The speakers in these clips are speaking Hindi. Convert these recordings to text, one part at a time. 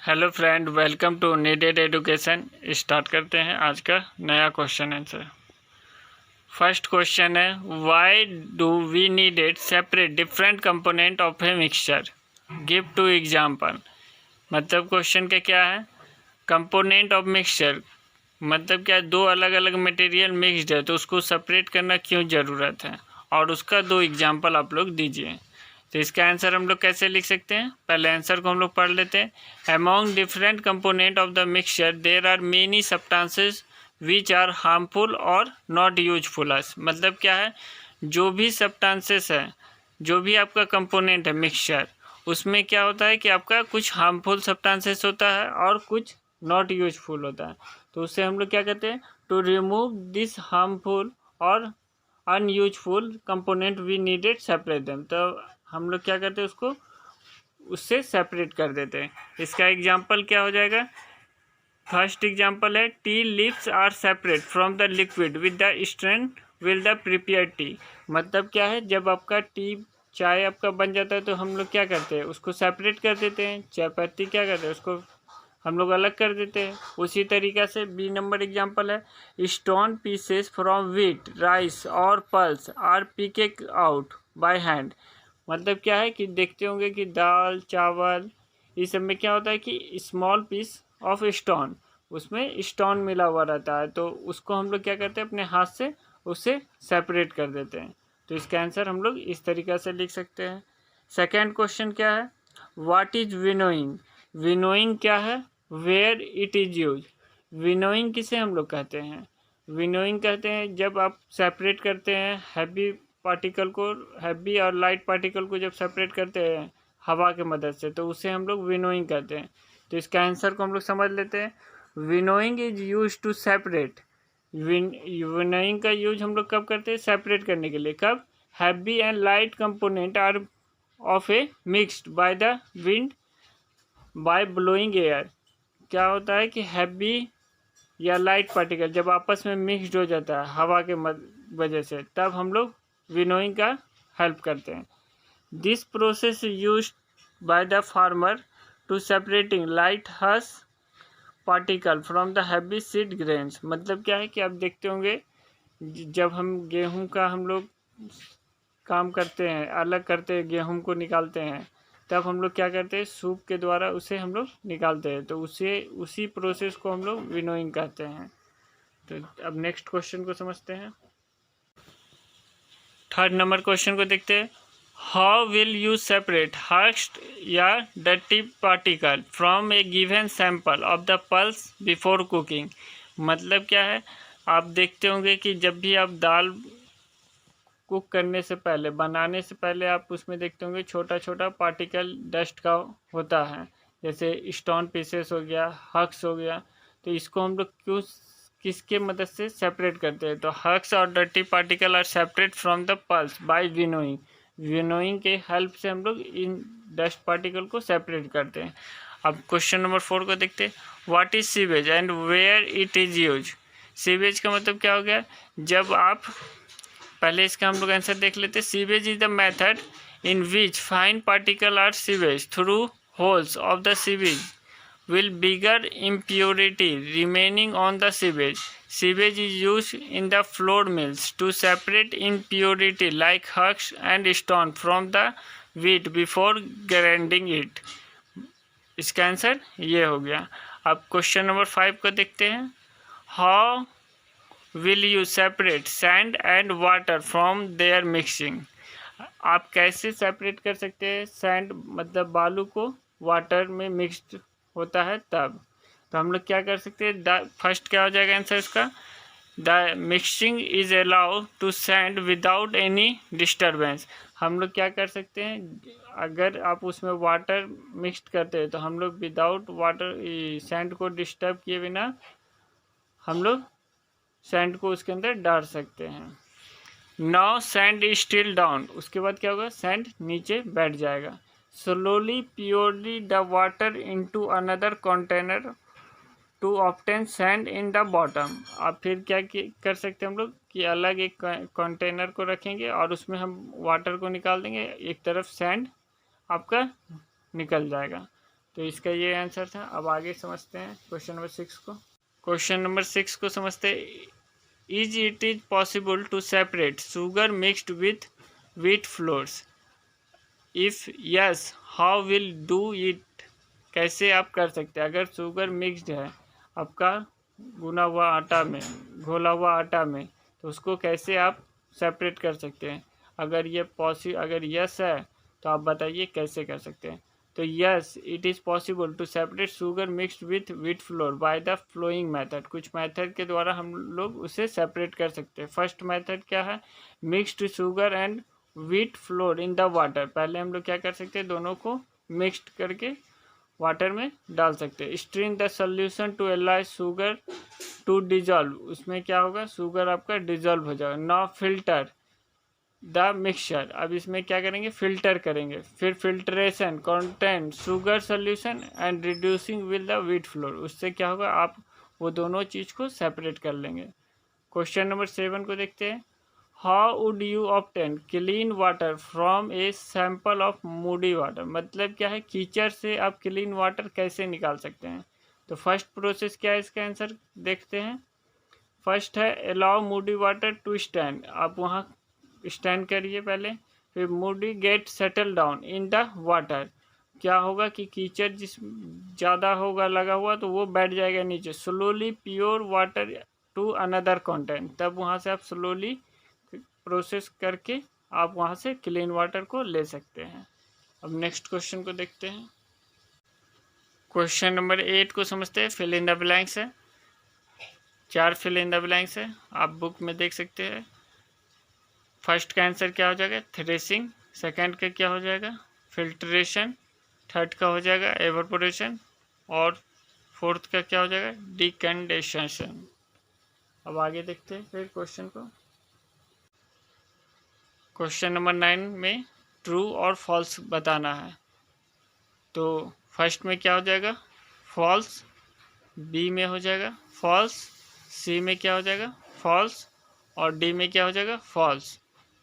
Hello friend, welcome to needed education. Start करते हैं आज का नया क्वेश्चन आंसर। फर्स्ट क्वेश्चन है, why do we needed separate different component of a mixture, give two example. मतलब क्वेश्चन का क्या है, कंपोनेंट ऑफ मिक्सचर मतलब क्या, दो अलग अलग मटेरियल मिक्सड है तो उसको सेपरेट करना क्यों ज़रूरत है, और उसका दो एग्जाम्पल आप लोग दीजिए। तो इसका आंसर हम लोग कैसे लिख सकते हैं, पहले आंसर को हम लोग पढ़ लेते हैं। Among different component of the mixture there are many substances which are harmful और नॉट यूजफुल अस। मतलब क्या है, जो भी सब्सटेंसेस है, जो भी आपका कंपोनेंट है मिक्सचर, उसमें क्या होता है कि आपका कुछ हार्मफुल सब्सटेंसेस होता है और कुछ नॉट यूजफुल होता है। तो उससे हम लोग क्या कहते हैं, टू रिमूव दिस हार्मफुल और unuseful component we needed separate them. तो हम लोग क्या करते हैं, उसको उससे सेपरेट कर देते हैं। इसका एग्जांपल क्या हो जाएगा, फर्स्ट एग्जांपल है, tea leaves are separate from the liquid with the strain will the prepare tea. मतलब क्या है, जब आपका टी चाय आपका बन जाता है तो हम लोग क्या करते हैं, उसको सेपरेट कर देते हैं। चाय पत्ती क्या करते हैं, उसको हम लोग अलग कर देते हैं। उसी तरीक़ा से बी नंबर एग्जांपल है, stone pieces from wheat rice और pulse are picked out by hand. मतलब क्या है कि देखते होंगे कि दाल चावल इस सब में क्या होता है कि स्मॉल पीस ऑफ स्टोन, उसमें स्टोन मिला हुआ रहता है, तो उसको हम लोग क्या करते हैं, अपने हाथ से उससे सेपरेट कर देते हैं। तो इसका आंसर हम लोग इस तरीक़ा से लिख सकते हैं। सेकेंड क्वेश्चन क्या है, व्हाट इज विनोइंग। विनोइंग क्या है, where it is use. Winnowing किसे हम लोग कहते हैं, विनोइंग कहते हैं जब आप सेपरेट करते हैं हैवी पार्टिकल को, हैवी और लाइट पार्टिकल को जब सेपरेट करते हैं हवा के मदद से, तो उसे हम लोग विनोइंग कहते हैं। तो इसका आंसर को हम लोग समझ लेते हैं। Winnowing is use to separate. Winnowing का यूज हम लोग कब करते हैं, सेपरेट करने के लिए। कब, heavy and light component are of a mixed by the wind by blowing air. क्या होता है कि हैवी या लाइट पार्टिकल जब आपस में मिक्सड हो जाता है हवा के वजह से, तब हम लोग विनोइंग का हेल्प करते हैं। This process use by the farmer to separating light husk particle from the heavy seed grains. मतलब क्या है कि आप देखते होंगे जब हम गेहूं का हम लोग काम करते हैं, अलग करते हैं, गेहूं को निकालते हैं, तब हम लोग क्या करते हैं, सूप के द्वारा उसे हम लोग निकालते हैं। तो उसी प्रोसेस को हम लोग विनोइंग कहते हैं। तो अब नेक्स्ट क्वेश्चन को समझते हैं। थर्ड नंबर क्वेश्चन को देखते हैं, हाउ विल यू सेपरेट हर्स्ट या dirty particle from a given sample of the pulse before cooking. मतलब क्या है, आप देखते होंगे कि जब भी आप दाल कुक करने से पहले, बनाने से पहले, आप उसमें देखते होंगे छोटा छोटा पार्टिकल डस्ट का होता है, जैसे स्टोन पीसेस हो गया, हक्स हो गया। तो इसको हम लोग क्यों, किसके मदद से सेपरेट करते हैं, तो हक्स और dirty particle are separate from the pulse by winnowing. Winnowing के हेल्प से हम लोग इन डस्ट पार्टिकल को सेपरेट करते हैं। अब क्वेश्चन नंबर 4 को देखते हैं, व्हाट इज सीवेज and where it is use. सीवेज का मतलब क्या हो गया, जब आप, पहले इसका हम लोग आंसर देख लेते हैं। Sewage is the method in which fine particle are sewage through holes of the sewage will bigger impurity remaining on the sewage. Sewage is used in the flour mills to separate impurity like husk and stone from the wheat before grinding it. इसका आंसर ये हो गया। अब क्वेश्चन नंबर 5 को देखते हैं, how will you separate sand and water from their mixing. आप कैसे सेपरेट कर सकते हैं सैंड मतलब बालू को वाटर में मिक्सड होता है तब। तो हम लोग क्या कर सकते हैं, फर्स्ट क्या हो जाएगा आंसर इसका, the mixing is allow to sand without any disturbance. हम लोग क्या कर सकते हैं, अगर आप उसमें वाटर मिक्सड करते हैं तो हम लोग विदाउट वाटर सैंड को डिस्टर्ब किए बिना हम लोग सैंड को उसके अंदर डाल सकते हैं। Now sand is still down, उसके बाद क्या होगा, सैंड नीचे बैठ जाएगा। Slowly purely the water into another container to obtain sand in the bottom. अब फिर क्या कर सकते हैं हम लोग कि अलग एक कंटेनर को रखेंगे और उसमें हम वाटर को निकाल देंगे, एक तरफ सैंड आपका निकल जाएगा। तो इसका ये आंसर था। अब आगे समझते हैं क्वेश्चन नंबर 6 को। क्वेश्चन नंबर 6 को समझते हैं। Is it is possible to separate sugar mixed with wheat flours? If yes, how will do it? कैसे आप कर सकते हैं? अगर शुगर मिक्सड है आपका गुना हुआ आटा में, घोला हुआ आटा में, तो उसको कैसे आप सेपरेट कर सकते हैं? अगर यस है तो आप बताइए कैसे कर सकते हैं। तो yes, it is possible to separate sugar mixed with wheat flour by the flowing method. कुछ मेथड के द्वारा हम लोग उसे सेपरेट कर सकते हैं। फर्स्ट मेथड क्या है? Mixed sugar and wheat flour in the water. पहले हम लोग क्या कर सकते हैं? दोनों को मिक्सड करके वाटर में डाल सकते हैं। Strain the solution to allow sugar to dissolve. उसमें क्या होगा? शुगर आपका डिजॉल्व हो जाएगा। Now filter the mixture. अब इसमें क्या करेंगे? फिल्टर करेंगे। फिर filtration content sugar solution and reducing with the wheat flour. उससे क्या होगा? आप वो दोनों चीज़ को सेपरेट कर लेंगे। क्वेश्चन नंबर 7 को देखते हैं। How would you obtain clean water from a sample of Moody water? मतलब क्या है? कीचड़ से आप क्लीन वाटर कैसे निकाल सकते हैं? तो फर्स्ट प्रोसेस क्या है? इसका आंसर देखते हैं। फर्स्ट है allow muddy water to stand. आप वहाँ स्टैंड करिए पहले। फिर muddy get settle down in the water. क्या होगा कि कीचड़ जिस ज़्यादा होगा लगा हुआ तो वो बैठ जाएगा नीचे। Slowly pure water to another content. तब वहाँ से आप स्लोली प्रोसेस करके आप वहाँ से क्लीन वाटर को ले सकते हैं। अब नेक्स्ट क्वेश्चन को देखते हैं। क्वेश्चन नंबर 8 को समझते हैं। फिल इन द ब्लैंक्स है। 4 फिल इन द ब्लैंक्स है, आप बुक में देख सकते हैं। फर्स्ट का आंसर क्या हो जाएगा? थ्रेसिंग। सेकंड का क्या हो जाएगा? फिल्ट्रेशन। थर्ड का हो जाएगा एवापोरेशन। और फोर्थ का क्या हो जाएगा? डिकंडेंसेशन। अब आगे देखते हैं फिर क्वेश्चन को। क्वेश्चन नंबर 9 में ट्रू और फॉल्स बताना है। तो फर्स्ट में क्या हो जाएगा? फॉल्स। बी में हो जाएगा फॉल्स। सी में क्या हो जाएगा? फॉल्स। और डी में क्या हो जाएगा? फॉल्स।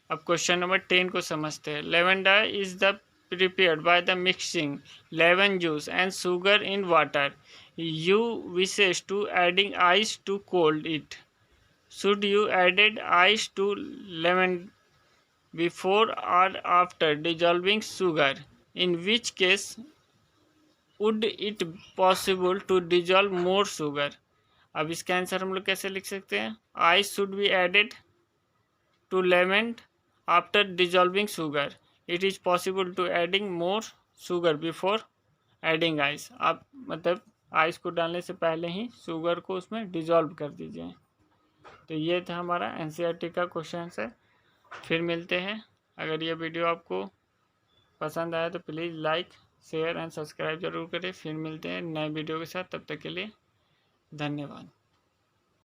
अब क्वेश्चन नंबर 10 को समझते हैं। Lavender is the prepared by the mixing lemon juice and sugar in water. You wishes to adding ice to cold it. Should you added ice to lemon before or after dissolving sugar? In which case would it possible to dissolve more sugar? अब इसका आंसर हम लोग कैसे लिख सकते हैं? Ice should be added to lemon after dissolving sugar. It is possible to adding more sugar before adding ice. आप मतलब आइस को डालने से पहले ही शुगर को उसमें डिजॉल्व कर दीजिए। तो ये था हमारा एनसीईआरटी का क्वेश्चन है। फिर मिलते हैं। अगर ये वीडियो आपको पसंद आया तो please like share and subscribe जरूर करें। फिर मिलते हैं नए वीडियो के साथ। तब तक के लिए धन्यवाद।